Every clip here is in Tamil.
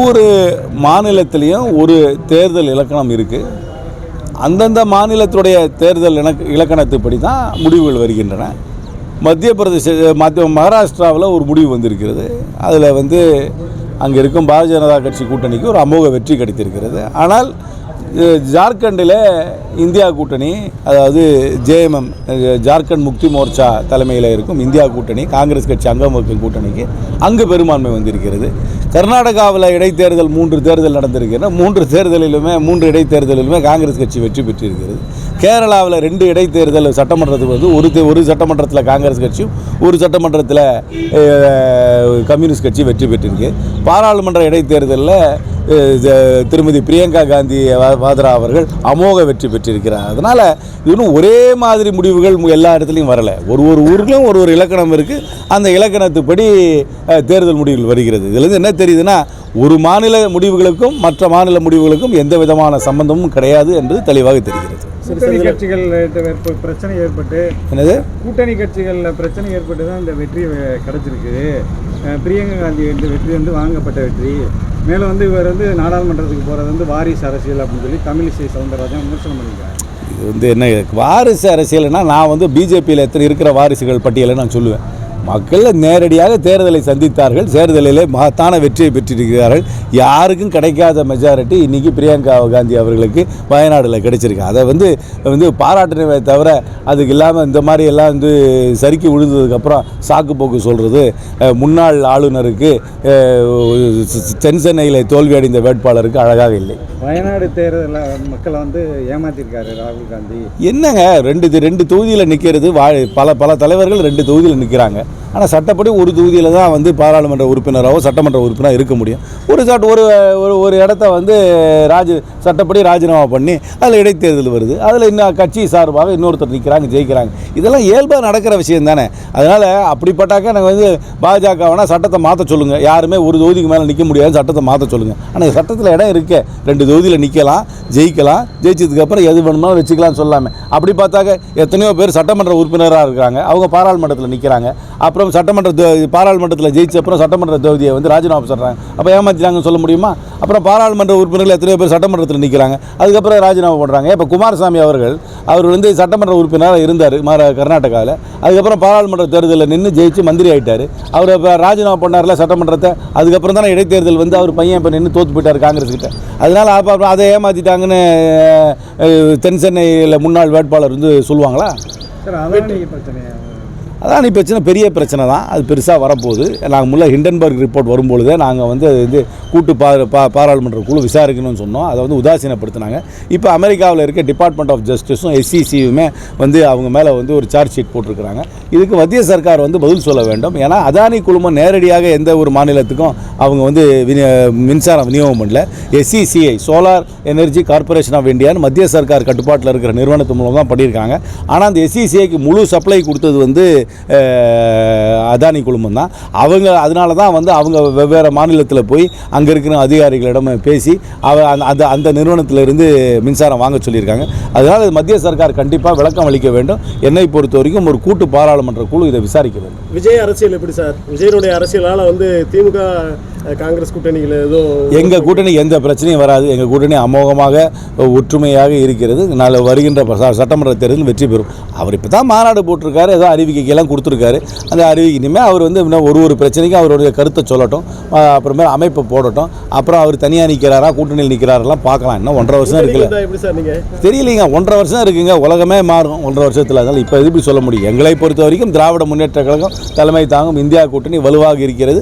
ஒரு மாநிலத்திலையும் ஒரு தேர்தல் இலக்கணம் இருக்குது. அந்தந்த மாநிலத்துடைய தேர்தல் இலக்கணத்துப்படி தான் முடிவுகள் வருகின்றன. மகாராஷ்டிராவில் ஒரு முடிவு வந்திருக்கிறது. அதில் அங்கே இருக்கும் பாரதிய ஜனதா கட்சி கூட்டணிக்கு ஒரு அமோக வெற்றி கிடைத்திருக்கிறது. ஆனால் ஜார்க்கண்டில் இந்தியா கூட்டணி, அதாவது ஜேஎம்எம் ஜார்க்கண்ட் முக்தி மோர்ச்சா தலைமையில் இருக்கும் இந்தியா கூட்டணி, காங்கிரஸ் கட்சி அங்கம் வகிக்கும் கூட்டணிக்கு அங்கு பெரும்பான்மை வந்திருக்கிறது. கர்நாடகாவில் இடைத்தேர்தல் 3 தேர்தல் நடந்திருக்கிறது. 3 இடைத்தேர்தலிலுமே காங்கிரஸ் கட்சி வெற்றி பெற்றிருக்கிறது. கேரளாவில் 2 இடைத்தேர்தல் சட்டமன்றத்துக்கு ஒரு சட்டமன்றத்தில் காங்கிரஸ் கட்சியும் ஒரு சட்டமன்றத்தில் கம்யூனிஸ்ட் கட்சி வெற்றி பெற்றிருக்கு. பாராளுமன்ற இடைத்தேர்தலில் திருமதி பிரியங்கா காந்தி வாத்ரா அவர்கள் அமோக வெற்றி பெற்றிருக்கிறார். அதனால் இன்னும் ஒரே மாதிரி முடிவுகள் எல்லா இடத்துலையும் வரலை. ஒரு ஊருக்கும் ஒரு இலக்கணம் இருக்குது. அந்த இலக்கணத்துப்படி தேர்தல் முடிவுகள் வருகிறது. இதுலேருந்து என்ன தெரியுதுன்னா, ஒரு மாநில முடிவுகளுக்கும் மற்ற மாநில முடிவுகளுக்கும் எந்த விதமான சம்பந்தமும் கிடையாது என்று தெளிவாக தெரிகிறது. கூட்டணி கட்சிகள் பிரச்சனை ஏற்பட்டு என்னது கூட்டணி கட்சிகளில் பிரச்சனை ஏற்பட்டு தான் இந்த வெற்றி கிடைச்சிருக்கு. பிரியங்கா காந்தி வெற்றி வாங்கப்பட்ட வெற்றி. மேலும் இவர் நாடாளுமன்றத்துக்கு போகிறது வாரிசு அரசியல் அப்படின்னு சொல்லி தமிழிசை சவுந்தரராஜன் விமர்சனம் பண்ணியிருக்காங்க. இது என்ன வாரிசு அரசியல்னா, நான் பிஜேபியில் எத்தனை இருக்கிற வாரிசுகள் பட்டியலை நான் சொல்லுவேன். மக்கள் நேரடியாக தேர்தலை சந்தித்தார்கள். தேர்தலிலே மகத்தான வெற்றியை பெற்றிருக்கிறார்கள். யாருக்கும் கிடைக்காத மெஜாரிட்டி இன்றைக்கி பிரியங்கா காந்தி அவர்களுக்கு வயநாடில் கிடைச்சிருக்கு. அதை பாராட்டினவே தவிர அதுக்கு இல்லாமல் இந்த மாதிரி எல்லாம் சறுக்கி விழுந்ததுக்கப்புறம் சாக்கு போக்கு சொல்கிறது முன்னாள் ஆளுநருக்கு தென்சென்னையில் தோல்வியடைந்த வேட்பாளருக்கு அழகாக இல்லை. வயநாடு தேர்தலில் மக்களை ஏமாற்றிருக்காரு ராகுல் காந்தி. என்னங்க, ரெண்டு தொகுதியில் நிற்கிறது. பல தலைவர்கள் 2 தொகுதியில் நிற்கிறாங்க. ஆனால் சட்டப்படி ஒரு தொகுதியில் தான் பாராளுமன்ற உறுப்பினராகவோ சட்டமன்ற உறுப்பினராக இருக்க முடியும். ஒரு இடத்த சட்டப்படி ராஜினாமா பண்ணி அதில் இடைத்தேர்தல் வருது. அதில் இன்னும் கட்சி சார்பாக இன்னொருத்தர் நிற்கிறாங்க, ஜெயிக்கிறாங்க. இதெல்லாம் இயல்பாக நடக்கிற விஷயம் தானே. அதனால் அப்படிப்பட்டாக்க நாங்கள் பாஜகவனா சட்டத்தை மாற்ற சொல்லுங்கள். யாருமே ஒரு தொகுதிக்கு மேலே நிற்க முடியாது, சட்டத்தை மாற்ற சொல்லுங்கள். ஆனால் சட்டத்தில் இடம் இருக்கு. 2 தொகுதியில் நிற்கலாம், ஜெயிக்கலாம். ஜெயிச்சதுக்கப்புறம் எது வேணுமாலும் வச்சுக்கலாம்னு சொல்லாமே. அப்படி பார்த்தாக்க எத்தனையோ பேர் சட்டமன்ற உறுப்பினராக இருக்கிறாங்க, அவங்க பாராளுமன்றத்தில் நிற்கிறாங்க. அப்புறம் பாராளுமன்றத்தில் ஜெயிச்ச அப்புறம் சட்டமன்ற தொகுதியை ராஜினாமா சொல்கிறாங்க. அப்போ ஏமாற்றிட்டாங்கன்னு சொல்ல முடியுமா? அப்புறம் பாராளுமன்ற உறுப்பினர்கள் எத்தனையோ பேர் சட்டமன்றத்தில் நிற்கிறாங்க, அதுக்கப்புறம் ராஜினாமா பண்ணுறாங்க. இப்போ குமாரசாமி அவர் சட்டமன்ற உறுப்பினராக இருந்தார் கர்நாடகாவில். அதுக்கப்புறம் பாராளுமன்ற தேர்தலில் நின்று ஜெயிச்சு மந்திரி ஆகிட்டார். அவர் இப்போ ராஜினாமா பண்ணார்ல சட்டமன்றத்தை. அதுக்கப்புறம் தானே இடைத்தேர்தல் அவர் பையன் இப்போ நின்று தோற்று போயிட்டார் காங்கிரஸ் கிட்ட. அதனால் அப்போ அதை ஏமாற்றிட்டாங்கன்னு தென்சென்னையில் முன்னாள் வேட்பாளர் சொல்லுவாங்களா? அதான் பிரச்சனை பெரிய பிரச்சனை தான். அது பெருசாக வரப்போகுது. நாங்கள் ஹிண்டன்பர்க் ரிப்போர்ட் வரும்பொழுதே நாங்கள் கூட்டு பாராளுமன்ற குழு விசாரிக்கணும்னு சொன்னோம். அதை உதாசீனப்படுத்தினாங்க. இப்போ அமெரிக்காவில் இருக்க டிபார்ட்மெண்ட் ஆஃப் ஜஸ்டிஸும் எஸ்சிசியுமே அவங்க மேலே ஒரு சார்ஜ் ஷீட் போட்டிருக்கிறாங்க. இதுக்கு மத்திய சர்க்கார் பதில் சொல்ல வேண்டும். ஏன்னா அதானி குழுமம் நேரடியாக எந்த ஒரு மாநிலத்துக்கும் அவங்க மின்சாரம் விநியோகம் பண்ணல. SECI solar energy corporation of இந்தியான்னு மத்திய சர்க்கார் கட்டுப்பாட்டில் இருக்கிற நிறுவனத்து மூலம் தான் பண்ணியிருக்காங்க. ஆனால் அந்த எஸ்சிசிஐக்கு முழு சப்ளை கொடுத்தது அதானி குழுமம் தான். அதனால தான் அவங்க வெவ்வேறு மாநிலத்தில் போய் அங்கே இருக்கிற அதிகாரிகளிடம் பேசி அந்த நிறுவனத்திலிருந்து மின்சாரம் வாங்க சொல்லியிருக்காங்க. அதனால் மத்திய சர்க்கார் கண்டிப்பாக விளக்கம் அளிக்க வேண்டும். என்னை பொறுத்த வரைக்கும் ஒரு கூட்டு பாராளுமன்ற குழு இதை விசாரிக்க வேண்டும். விஜய் அரசியல் எப்படி சார்? விஜயனுடைய அரசியலால் திமுக காங்கிரஸ் கூட்டணியில் எங்கள் கூட்டணி எந்த பிரச்சனையும் வராது. எங்கள் கூட்டணி அமோகமாக ஒற்றுமையாக இருக்கிறது. நாளை வருகின்ற சட்டமன்ற தேர்தலில் வெற்றி பெறும். அவர் இப்போ தான் மாநாடு போட்டிருக்காரு, ஏதோ அறிவிக்கைக்கெல்லாம் கொடுத்துருக்காரு. அந்த அறிவிக்கை இனிமேல் அவர் இன்னும் ஒரு பிரச்சனைக்கு அவருடைய கருத்தை சொல்லட்டும், அப்புறமே அமைப்பை போடட்டும். அப்புறம் அவர் தனியாக நிற்கிறாரா கூட்டணியில் நிற்கிறாரெல்லாம் பார்க்கலாம். இன்னும் 1.5 வருஷம் இருக்குல்ல, தெரியலைங்க. 1.5 வருஷம் இருக்குங்க. உலகமே மாறும் 1.5 வருஷத்தில். அதனால் இப்போ எப்படி சொல்ல முடியும்? எங்களை பொறுத்த வரைக்கும் திராவிட முன்னேற்ற கழகம் தலைமை தாங்கும் இந்தியா கூட்டணி வலுவாக இருக்கிறது.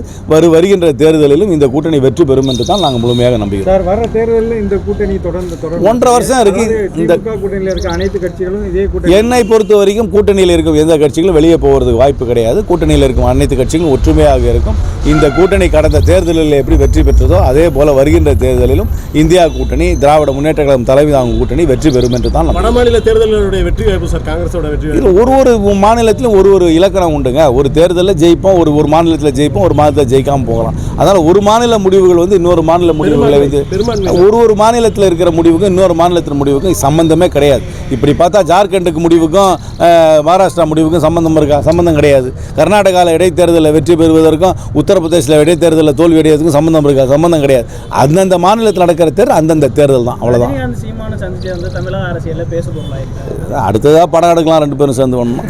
வருகின்ற தேர்தலிலும் இந்த கூட்டணி வெற்றி பெறும் என்று தான் நாங்கள் முழுமையாக நம்புகிறோம். சார், வர தேர்தலில் இந்த கூட்டணி தொடர்ந்து 1.5 வருஷம் இருக்கு. இந்த கூட்டணியில் இருக்க அனைத்து கட்சிகளும் இதே கூட்டணி. என்னை பொறுத்த வரைக்கும் கூட்டணியில் இருக்கும் எந்த கட்சிகளும் வெளியே போகிறதுக்கு வாய்ப்பு கிடையாது. கூட்டணியில் இருக்கும் அனைத்து கட்சிகளும் ஒற்றுமையாக இருக்கும். இந்த கூட்டணி கடந்த தேர்தலில் எப்படி வெற்றி பெற்றதோ அதே போல வருகின்ற தேர்தலிலும் இந்தியா கூட்டணி திராவிட முன்னேற்ற கழகம் தலைமை தாங்கும் கூட்டணி வெற்றி பெறும் என்று தான். வடமாநில தேர்தலுடைய வெற்றி வாய்ப்பு சார், காங்கிரஸோட வெற்றி ஒரு மாநிலத்திலும் ஒரு இலக்கணம் உண்டுங்க. ஒரு தேர்தலில் ஜெயிப்போம், ஒரு மாநிலத்தில் ஜெயிப்போம், ஒரு மாநிலத்தில் ஜெயிக்காமல் போகலாம். அதனால் அதனால் ஒரு மாநில முடிவுகள் வந்து இன்னொரு மாநில முடிவுகளை வந்து பெரும்பான்மை ஒரு மாநிலத்தில் இருக்கிற முடிவுக்கும் இன்னொரு மாநிலத்தின் முடிவுக்கும் சம்மந்தமே கிடையாது. இப்படி பார்த்தா ஜார்க்கண்டுக்கு முடிவுக்கும் மகாராஷ்டிரா முடிவுக்கும் சம்மந்தம் இருக்கா? சம்மந்தம் கிடையாது. கர்நாடகாவில் இடைத்தேர்தலில் வெற்றி பெறுவதற்கும் உத்தரப்பிரதேசில் இடைத்தேர்தலில் தோல்வி அடைவதற்கும் சம்மந்தம் இருக்கா? சம்மந்தம் கிடையாது. அந்தந்த மாநிலத்தில் நடக்கிற தேர்தல் அந்தந்த தேர்தல் தான், அவ்வளோதான். ரஜினிகாந்த் சீமான சந்திச்சு வந்து தமிழக அரசியலில் பேச பொருளாயிருக்காரு. அடுத்ததாக படம் எடுக்கலாம், 2 பேரும் சேர்ந்து பண்ணணும்.